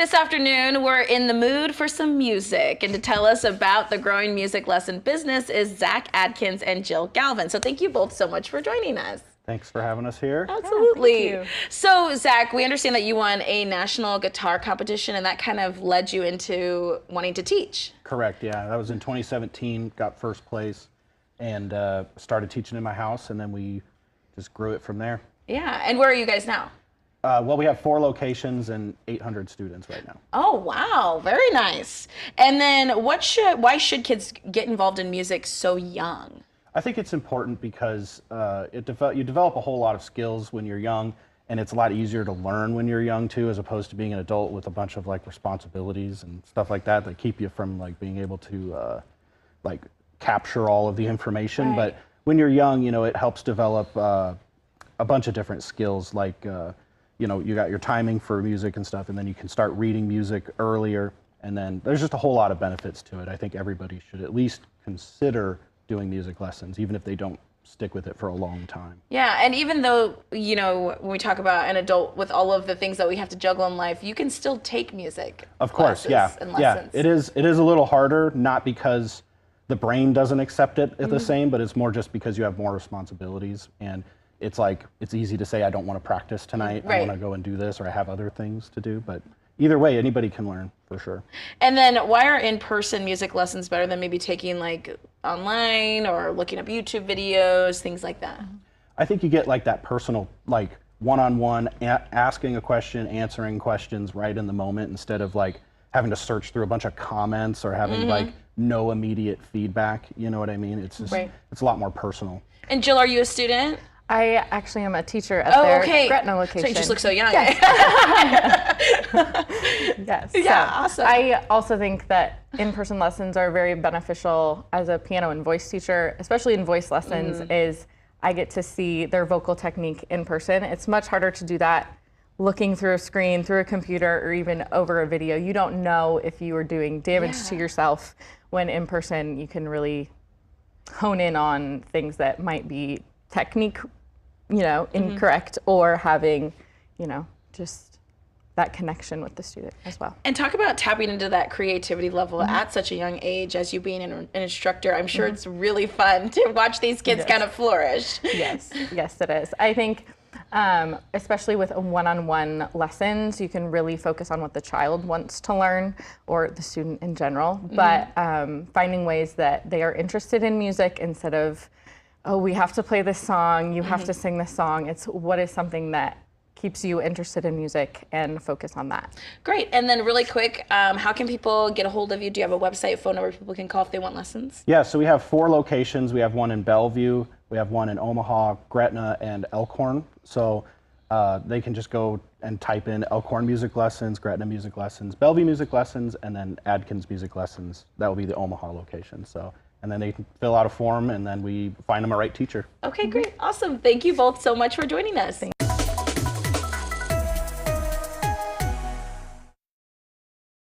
This afternoon, we're in the mood for some music, and to tell us about the growing music lesson business is Zach Adkins and Jill Galvin. So thank you both so much for joining us. Thanks for having us here. Absolutely. Yeah, thank you. So Zach, we understand that you won a national guitar competition, and that kind of led you into wanting to teach. Correct, yeah. That was in 2017, got first place, and started teaching in my house, and then we just grew it from there. Yeah, and where are you guys now? Well, we have 4 locations and 800 students right now. Oh, wow, very nice. And then why should kids get involved in music so young? I think it's important because you develop a whole lot of skills when you're young, and it's a lot easier to learn when you're young too, as opposed to being an adult with a bunch of like responsibilities and stuff like that keep you from like being able to like capture all of the information. Right. But when you're young, you know, it helps develop a bunch of different skills like you know, you got your timing for music and stuff, and then you can start reading music earlier, and then there's just a whole lot of benefits to it. I think everybody should at least consider doing music lessons, even if they don't stick with it for a long time. Yeah, and even though, you know, when we talk about an adult with all of the things that we have to juggle in life, you can still take music Of course, classes yeah. and Yeah, lessons. it is a little harder, not because the brain doesn't accept it the same, but it's more just because you have more responsibilities, and it's like, it's easy to say, I don't want to practice tonight, I Right. want to go and do this, or I have other things to do, but either way, anybody can learn, for sure. And then why are in-person music lessons better than maybe taking like online or looking up YouTube videos, things like that? I think you get like that personal, like one-on-one, asking a question, answering questions right in the moment, instead of like having to search through a bunch of comments or having like no immediate feedback, you know what I mean? It's just, Right. it's a lot more personal. And Jill, are you a student? I actually am a teacher at their Gretna location. So you just look so young. Yes. Yeah, So awesome. I also think that in-person lessons are very beneficial as a piano and voice teacher, especially in voice lessons, is I get to see their vocal technique in person. It's much harder to do that looking through a screen, through a computer, or even over a video. You don't know if you are doing damage to yourself, when in person you can really hone in on things that might be technique, you know, incorrect, or having, you know, just that connection with the student as well. And talk about tapping into that creativity level at such a young age. As you being an instructor, I'm sure it's really fun to watch these kids kind of flourish. Yes, yes, it is. I think, especially with one-on-one lessons, you can really focus on what the child wants to learn, or the student in general, but finding ways that they are interested in music instead of, oh, we have to play this song, you have to sing this song. It's what is something that keeps you interested in music, and focus on that. Great. And then really quick, how can people get a hold of you? Do you have a website, phone number people can call if they want lessons? Yeah, so we have 4 locations. We have one in Bellevue, we have one in Omaha, Gretna, and Elkhorn. So they can just go and type in Elkhorn Music Lessons, Gretna Music Lessons, Bellevue Music Lessons, and then Adkins Music Lessons. That will be the Omaha location. So, and then they can fill out a form, and then we find them a right teacher. Okay, great. Awesome. Thank you both so much for joining us.